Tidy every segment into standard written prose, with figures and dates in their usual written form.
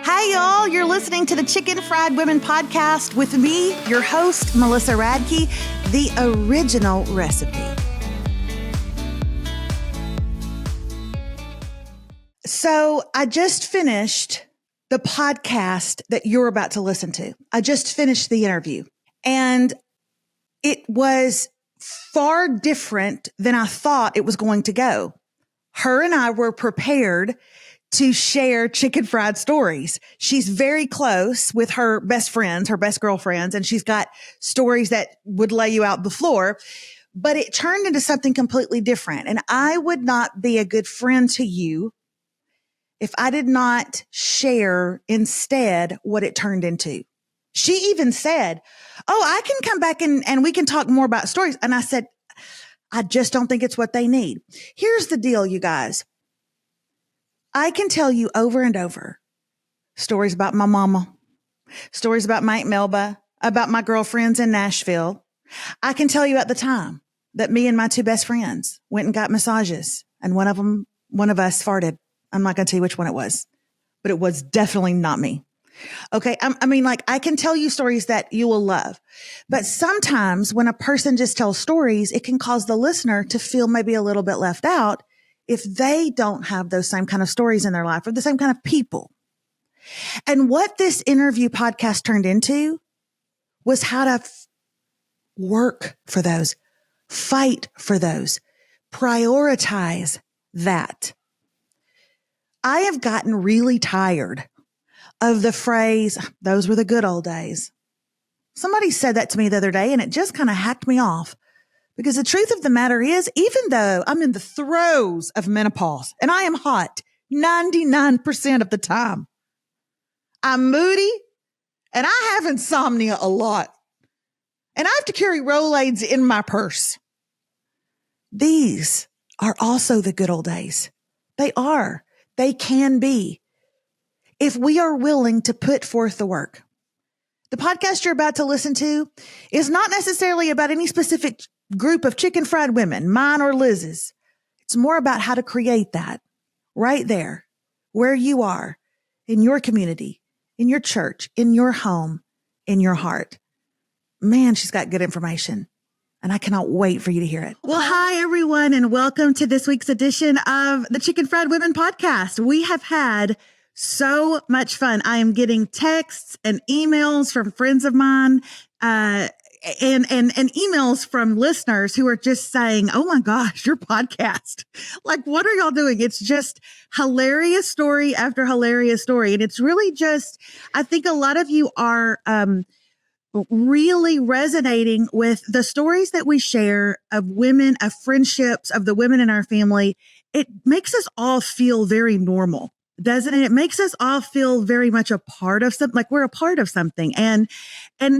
Hi, y'all. You're listening to the Chicken Fried Women podcast with me, your host, Melissa Radke, the original recipe. So I just finished the podcast that you're about to listen to. I just finished the interview, and it was far different than I thought it was going to go. Her and I were prepared to share chicken fried stories. She's very close with her best friends, her best girlfriends, and she's got stories that would lay you out the floor, but it turned into something completely different. And I would not be a good friend to you if I did not share instead what it turned into. She even said, "Oh, I can come back and we can talk more about stories." And I said, "I just don't think it's what they need." Here's the deal, you guys. I can tell you over and over stories about my mama, stories about my Aunt Melba, about my girlfriends in Nashville. I can tell you at the time that me and my two best friends went and got massages, and one of us farted. I'm not going to tell you which one it was, but it was definitely not me. Okay. I can tell you stories that you will love, but sometimes when a person just tells stories, it can cause the listener to feel maybe a little bit left out if they don't have those same kind of stories in their life or the same kind of people. And what this interview podcast turned into was how to work for those, fight for those, prioritize that. I have gotten really tired of the phrase, "Those were the good old days." Somebody said that to me the other day, and it just kind of hacked me off. Because the truth of the matter is, even though I'm in the throes of menopause and I am hot 99% of the time, I'm moody and I have insomnia a lot. And I have to carry Rolaids in my purse. These are also the good old days. They are. They can be. If we are willing to put forth the work. The podcast you're about to listen to is not necessarily about any specific group of chicken fried women, mine or Liz's. It's more about how to create that right there, where you are, in your community, in your church, in your home, in your heart. Man, she's got good information, and I cannot wait for you to hear it. Well, hi, everyone, and welcome to this week's edition of the Chicken Fried Women podcast. We have had so much fun. I am getting texts and emails from friends of mine, and emails from listeners who are just saying, "Oh my gosh, your podcast. Like, what are y'all doing?" It's just hilarious story after hilarious story. And it's really just, I think a lot of you are, really resonating with the stories that we share of women, of friendships, of the women in our family. It makes us all feel very normal, doesn't it? It makes us all feel very much a part of something, like we're a part of something. And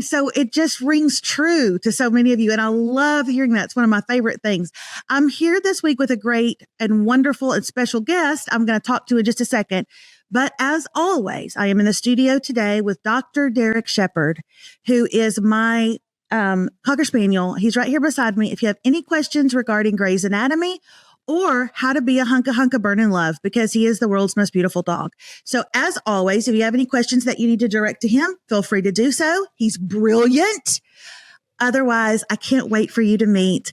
so it just rings true to so many of you. And I love hearing that. It's one of my favorite things. I'm here this week with a great and wonderful and special guest I'm going to talk to in just a second. But as always, I am in the studio today with Dr. Derek Shepard, who is my Cocker Spaniel. He's right here beside me. If you have any questions regarding Grey's Anatomy or how to be a hunka burn in love, because he is the world's most beautiful dog. So as always, if you have any questions that you need to direct to him, feel free to do so. He's brilliant. Otherwise, I can't wait for you to meet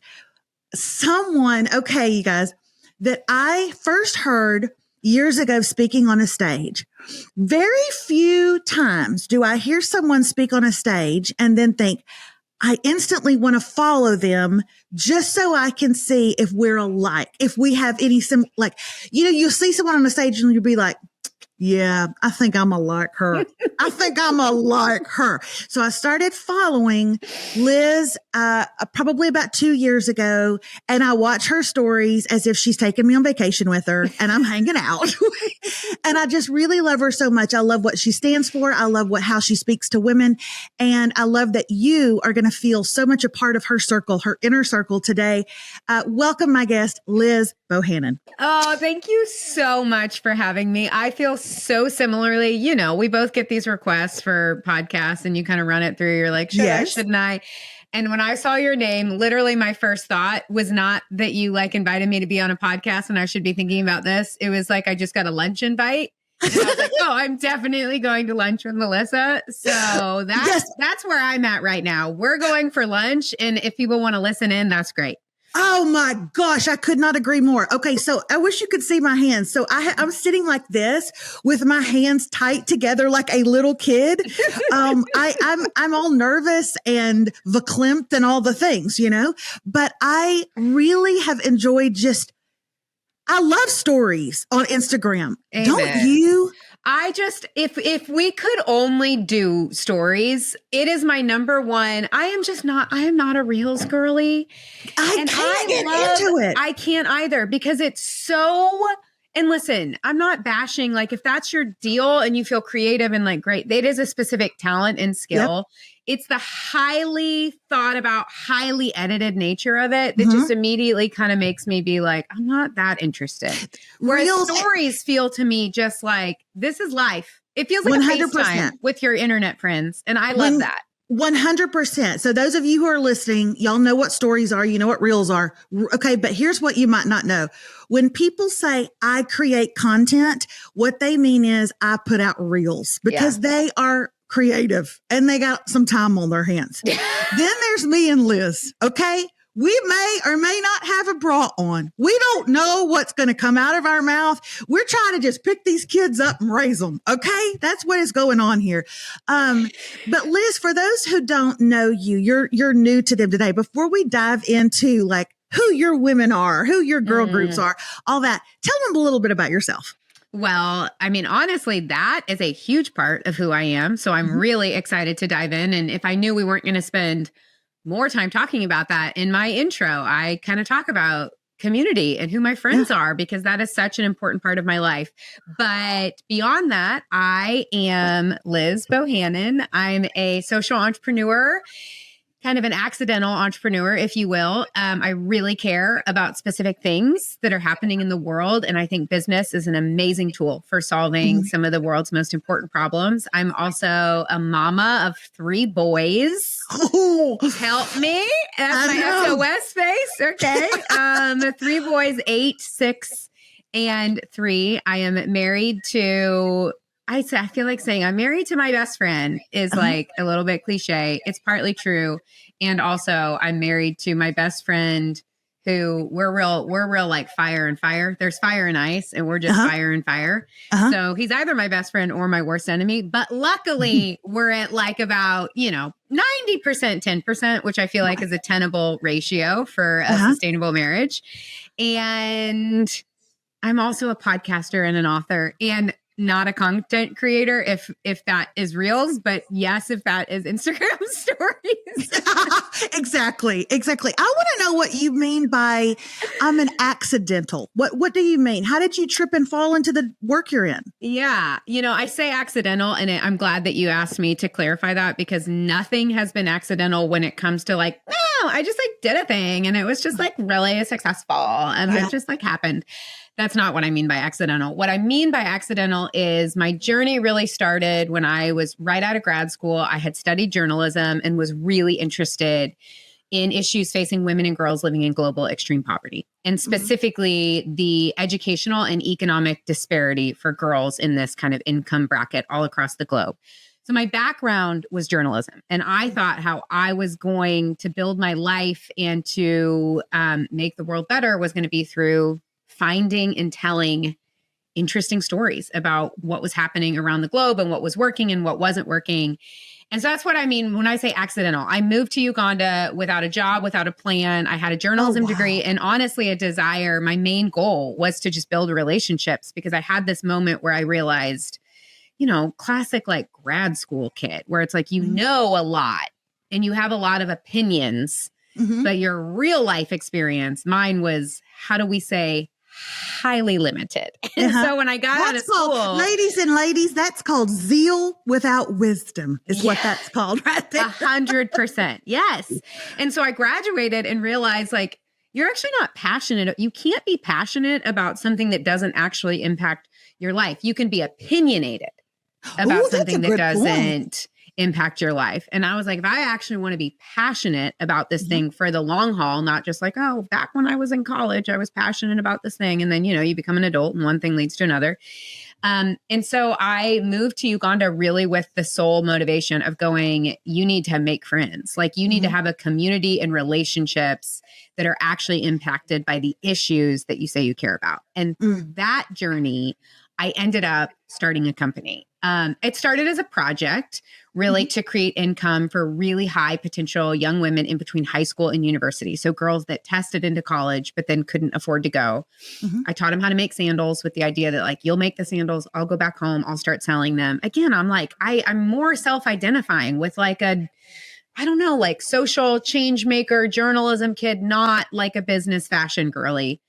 someone, okay, you guys, that I first heard years ago speaking on a stage. Very few times do I hear someone speak on a stage and then think, I instantly want to follow them just so I can see if we're alike, if we have any you'll see someone on the stage and you'll be like, "Yeah, I think I'm like her. I think I'm like her." So I started following Liz probably about 2 years ago, and I watch her stories as if she's taking me on vacation with her and I'm hanging out. And I just really love her so much. I love what she stands for. I love how she speaks to women. And I love that you are going to feel so much a part of her circle, her inner circle today. Welcome, my guest, Liz Bohannon. Oh, thank you so much for having me. I feel so similarly. You know, we both get these requests for podcasts and you kind of run it through. You're like, shouldn't I? And when I saw your name, literally my first thought was not that you invited me to be on a podcast and I should be thinking about this. It was like, I just got a lunch invite And I was like, oh, I'm definitely going to lunch with Melissa. So that's where I'm at right now. We're going for lunch. And if people want to listen in, that's great. Oh my gosh, I could not agree more. Okay, so I wish you could see my hands. So I'm sitting like this with my hands tight together like a little kid. I'm all nervous and verklempt and all the things, but I really have enjoyed I love stories on Instagram. Amen. Don't you? If we could only do stories, it is my number one. I am not a Reels girly. I can't get into it. I can't either because it's so, and listen, I'm not bashing, like if that's your deal and you feel creative and like, great, it is a specific talent and skill. Yep. It's the highly thought about, highly edited nature of it that just immediately kind of makes me be like, I'm not that interested. Whereas stories feel to me just like, this is life. It feels like 100%. A FaceTime with your internet friends. And I love that. 100%. So those of you who are listening, y'all know what stories are. You know what reels are. Okay. But here's what you might not know. When people say I create content, what they mean is I put out reels because they are creative and they got some time on their hands. Then there's me and Liz. Okay. We may or may not have a bra on. We don't know what's going to come out of our mouth. We're trying to just pick these kids up and raise them. Okay. That's what is going on here. But Liz, for those who don't know you, you're new to them today. Before we dive into like who your women are, who your girl groups are, all that, tell them a little bit about yourself. Well, I mean, honestly, that is a huge part of who I am. So I'm really excited to dive in. And if I knew we weren't going to spend more time talking about that in my intro, I kind of talk about community and who my friends are, because that is such an important part of my life. But beyond that, I am Liz Bohannon. I'm a social entrepreneur, kind of an accidental entrepreneur, if you will. I really care about specific things that are happening in the world. And I think business is an amazing tool for solving some of the world's most important problems. I'm also a mama of 3 boys. Oh, help me. That's my SOS face. Okay. 3 boys, 8, 6, and 3. I am married to... I feel like saying I'm married to my best friend is like a little bit cliche. It's partly true. And also I'm married to my best friend who we're real like fire and fire. There's fire and ice and we're just fire and fire. So he's either my best friend or my worst enemy. But luckily we're at like about, 90%, 10%, which I feel like is a tenable ratio for a sustainable marriage. And I'm also a podcaster and an author and not a content creator if that is Reels, but yes, if that is Instagram stories. Exactly. I want to know what you mean by I'm an accidental. What do you mean? How did you trip and fall into the work you're in? Yeah. I say accidental and I'm glad that you asked me to clarify that because nothing has been accidental when it comes to like, no, I just like did a thing and it was just like really successful and it just like happened. That's not what I mean by accidental. What I mean by accidental is my journey really started when I was right out of grad school. I had studied journalism and was really interested in issues facing women and girls living in global extreme poverty, and specifically the educational and economic disparity for girls in this kind of income bracket all across the globe. So my background was journalism, and I thought how I was going to build my life and to make the world better was going to be through finding and telling interesting stories about what was happening around the globe and what was working and what wasn't working. And so that's what I mean when I say accidental. I moved to Uganda without a job, without a plan. I had a journalism degree and honestly a desire. My main goal was to just build relationships because I had this moment where I realized, classic like grad school kid where it's like, know a lot and you have a lot of opinions, but your real life experience, mine was, how do we say, highly limited. And so when I got out of school, ladies, that's called zeal without wisdom is what that's called right there. 100%. Yes. And so I graduated and realized like, you're actually not passionate. You can't be passionate about something that doesn't actually impact your life. You can be opinionated about something that doesn't impact your life. And I was like, if I actually want to be passionate about this thing for the long haul, not just like, oh, back when I was in college, I was passionate about this thing. And then, you become an adult and one thing leads to another. And so I moved to Uganda really with the sole motivation of going, you need to make friends. Like you need to have a community and relationships that are actually impacted by the issues that you say you care about. And through that journey, I ended up starting a company. It started as a project really to create income for really high potential young women in between high school and university. So girls that tested into college, but then couldn't afford to go. I taught them how to make sandals with the idea that like, you'll make the sandals, I'll go back home, I'll start selling them. Again, I'm like, I'm more self-identifying with like I don't know, like social change maker, journalism kid, not like a business fashion girly.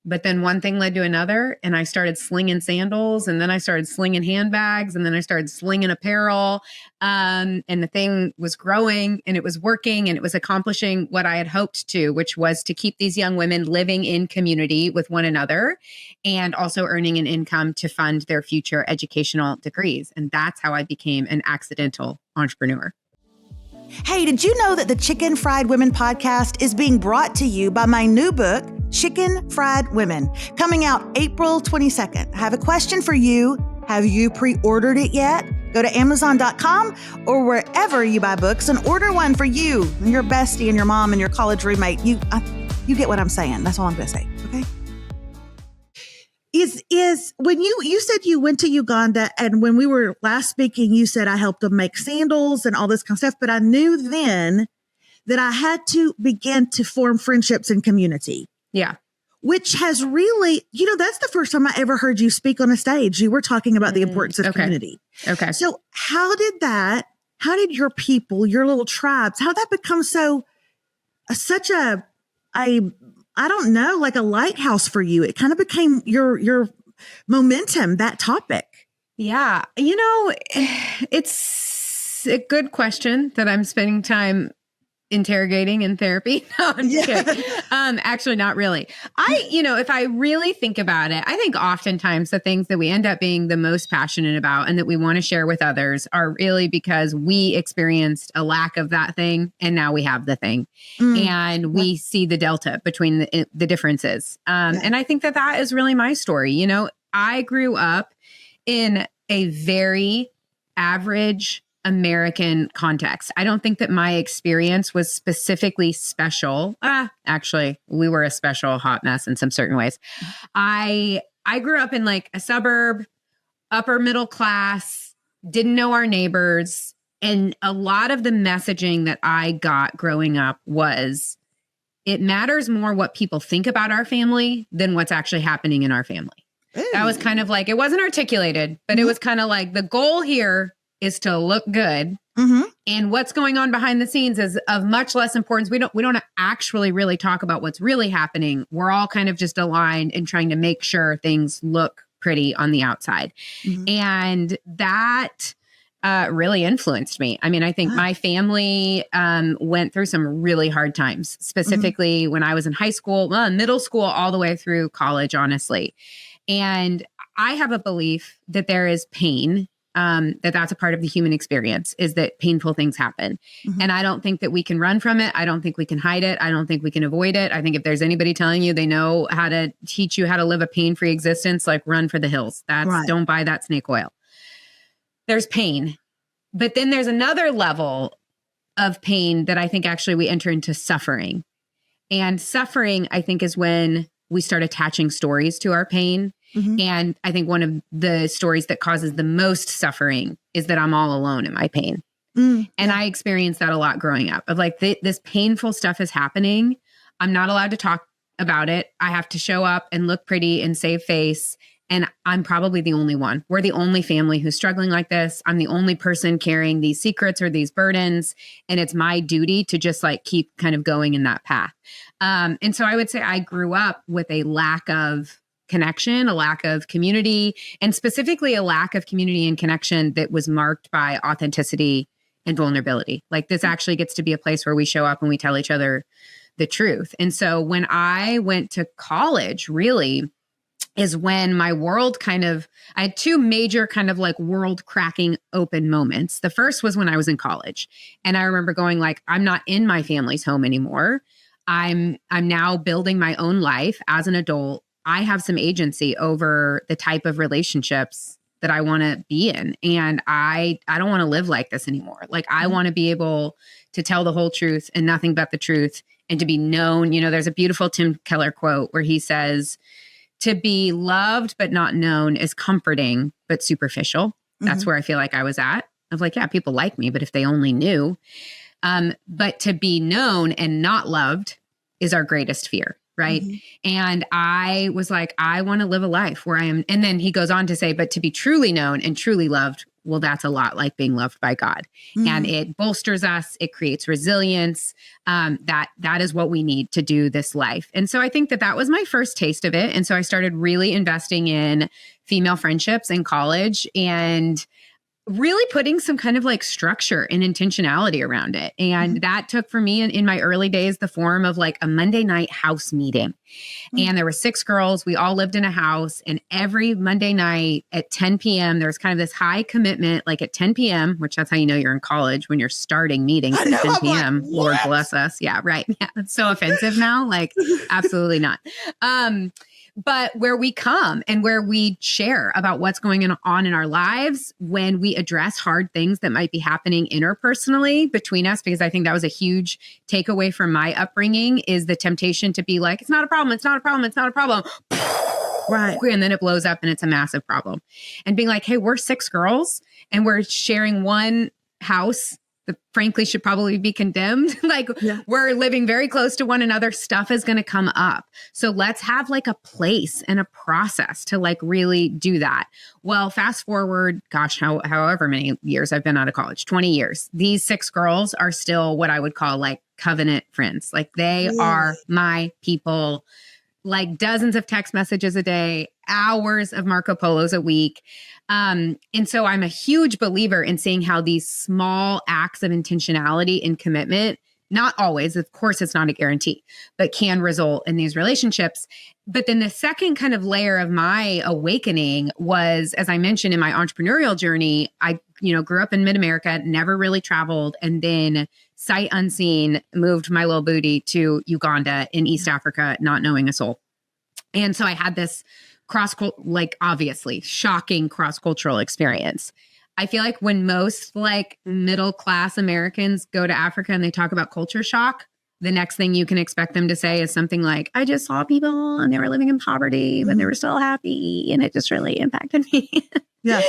But then one thing led to another, and I started slinging sandals, and then I started slinging handbags, and then I started slinging apparel. And the thing was growing, and it was working, and it was accomplishing what I had hoped to, which was to keep these young women living in community with one another and also earning an income to fund their future educational degrees. And that's how I became an accidental entrepreneur. Hey, did you know that the Chicken Fried Women podcast is being brought to you by my new book, Chicken Fried Women, coming out April 22nd? I have a question for you. Have you pre-ordered it yet? Go to Amazon.com or wherever you buy books and order one for you and your bestie and your mom and your college roommate. You get what I'm saying. That's all I'm going to say. Okay. Is when you said you went to Uganda, and when we were last speaking, you said I helped them make sandals and all this kind of stuff, but I knew then that I had to begin to form friendships and community. Yeah. Which has really, that's the first time I ever heard you speak on a stage. You were talking about the importance of community. Okay. So how did your people, your little tribes, how did that become such a I don't know, like a lighthouse for you? It kind of became your momentum, that topic. Yeah. It's a good question that I'm spending time interrogating in therapy. No, I'm just kidding. Actually, not really. If I really think about it, I think oftentimes the things that we end up being the most passionate about and that we want to share with others are really because we experienced a lack of that thing and now we have the thing. And we see the delta between the differences. And I think that is really my story. I grew up in a very average American context. I don't think that my experience was specifically special. Actually, we were a special hot mess in some certain ways. I grew up in like a suburb, upper middle class, didn't know our neighbors. And a lot of the messaging that I got growing up was, it matters more what people think about our family than what's actually happening in our family. Ooh. That was kind of like, it wasn't articulated, but it was kind of like the goal here is to look good. And what's going on behind the scenes is of much less importance. We don't actually really talk about what's really happening. We're all kind of just aligned and trying to make sure things look pretty on the outside. And that really influenced me. I mean, I think my family went through some really hard times, specifically when I was in high school, middle school, all the way through college, honestly. And I have a belief that there is pain, that's a part of the human experience, is that painful things happen. And I don't think that we can run from it. I don't think we can hide it. I don't think we can avoid it. I think if there's anybody telling you they know how to teach you how to live a pain-free existence, like run for the hills. Don't buy that snake oil. There's pain. But then there's another level of pain that I think actually we enter into suffering. And suffering, I think, is when we start attaching stories to our pain. And I think one of the stories that causes the most suffering is that I'm all alone in my pain. And I experienced that a lot growing up, of like, this painful stuff is happening. I'm not allowed to talk about it. I have to show up and look pretty and save face. And I'm probably the only one. We're the only family who's struggling like this. I'm the only person carrying these secrets or these burdens. And it's my duty to just like keep kind of going in that path. And so I would say I grew up with a lack of connection, a lack of community, and specifically a lack of community and connection that was marked by authenticity and vulnerability. Like, this actually gets to be a place where we show up and we tell each other the truth. And so when I went to college, really is when my world I had two major kind of like world cracking open moments. The first was when I was in college. And I remember going like, I'm not in my family's home anymore. I'm now building my own life as an adult. I have some agency over the type of relationships that I want to be in. And I don't want to live like this anymore. Like I want to be able to tell the whole truth and nothing but the truth and to be known. You know, there's a beautiful Tim Keller quote where he says, to be loved but not known is comforting but superficial. That's where I feel like I was at. Of like, yeah, people like me, but if they only knew. But to be known and not loved is our greatest fear. Right. And I was like, I want to live a life where I am. And then he goes on to say, but to be truly known and truly loved, well, that's a lot like being loved by God. And it bolsters us. It creates resilience. That is what we need to do this life. And so I think that was my first taste of it. And so I started really investing in female friendships in college and really putting some kind of like structure and intentionality around it. And that took for me in my early days, the form of like a Monday night house meeting. And there were 6 girls. We all lived in a house. And every Monday night at 10 p.m., there was kind of this high commitment, like at 10 p.m., which that's how you know you're in college when you're starting meetings at 10 p.m. Like, Lord bless us. Yeah, right. Yeah, it's so offensive now. Like, absolutely not. But where we come and where we share about what's going on in our lives when we address hard things that might be happening interpersonally between us, because I think that was a huge takeaway from my upbringing is the temptation to be like, it's not a problem. It's not a problem. It's not a problem. Right. And then it blows up and it's a massive problem. And being like, hey, we're 6 girls and we're sharing one house that frankly should probably be condemned. Like we're living very close to one another. Stuff is going to come up. So let's have like a place and a process to like really do that. Well, fast forward, gosh, however many years I've been out of college, 20 years. These 6 girls are still what I would call like covenant friends. Like they are my people, like dozens of text messages a day, hours of Marco Polos a week. And so I'm a huge believer in seeing how these small acts of intentionality and commitment, not always, of course, it's not a guarantee, but can result in these relationships. But then the second kind of layer of my awakening was, as I mentioned in my entrepreneurial journey, I, grew up in mid-America, never really traveled, and then sight unseen moved my little booty to Uganda in East Africa, not knowing a soul. And so I had this obviously shocking cross-cultural experience. I feel like when most like middle-class Americans go to Africa and they talk about culture shock, the next thing you can expect them to say is something like, I just saw people and they were living in poverty, but they were still happy. And it just really impacted me. Yeah.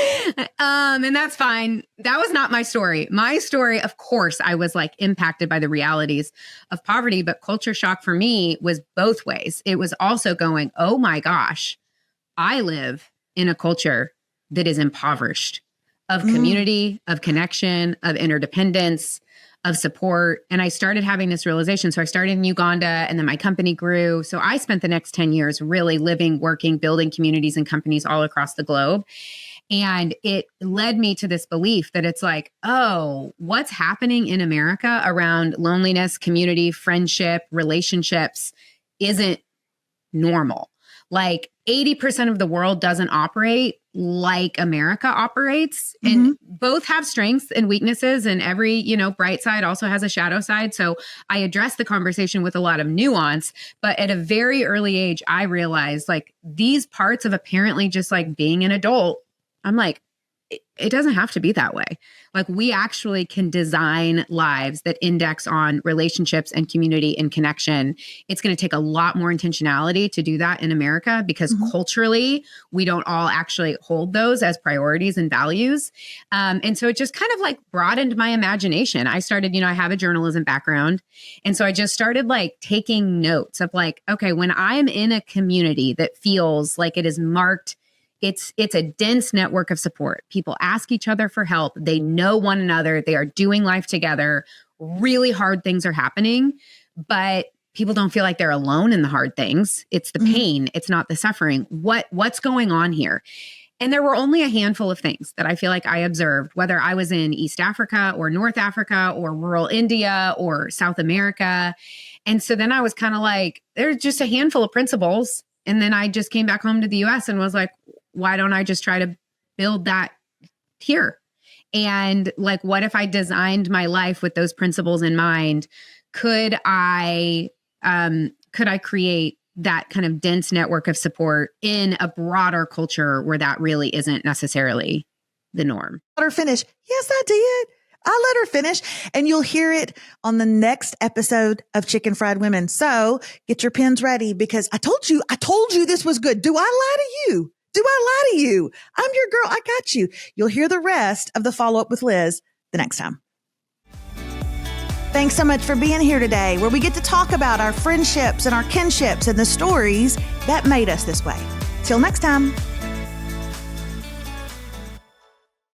And that's fine. That was not my story. My story, of course, I was like impacted by the realities of poverty, but culture shock for me was both ways. It was also going, oh my gosh, I live in a culture that is impoverished of community, of connection, of interdependence, of support. And I started having this realization. So I started in Uganda and then my company grew. So I spent the next 10 years really living, working, building communities and companies all across the globe. And it led me to this belief that it's like, oh, what's happening in America around loneliness, community, friendship, relationships isn't normal. Like 80% of the world doesn't operate like America operates, and both have strengths and weaknesses, and every, bright side also has a shadow side. So I address the conversation with a lot of nuance, but at a very early age, I realized like these parts of apparently just like being an adult, I'm like, it doesn't have to be that way. Like we actually can design lives that index on relationships and community and connection. It's going to take a lot more intentionality to do that in America because culturally, we don't all actually hold those as priorities and values. And so it just kind of like broadened my imagination. I started, I have a journalism background. And so I just started like taking notes of like, okay, when I'm in a community that feels like it is marked, it's a dense network of support. People ask each other for help. They know one another. They are doing life together. Really hard things are happening, but people don't feel like they're alone in the hard things. It's the pain. It's not the suffering. What's going on here? And there were only a handful of things that I feel like I observed, whether I was in East Africa or North Africa or rural India or South America. And so then I was kind of like, there's just a handful of principles. And then I just came back home to the US and was like, why don't I just try to build that here? And like, what if I designed my life with those principles in mind? Could I create that kind of dense network of support in a broader culture where that really isn't necessarily the norm. Let her finish. Yes, I did. I let her finish, and you'll hear it on the next episode of Chicken Fried Women. So get your pens ready, because I told you this was good. Do I lie to you? Do I lie to you? I'm your girl. I got you. You'll hear the rest of the follow-up with Liz the next time. Thanks so much for being here today, where we get to talk about our friendships and our kinships and the stories that made us this way. Till next time.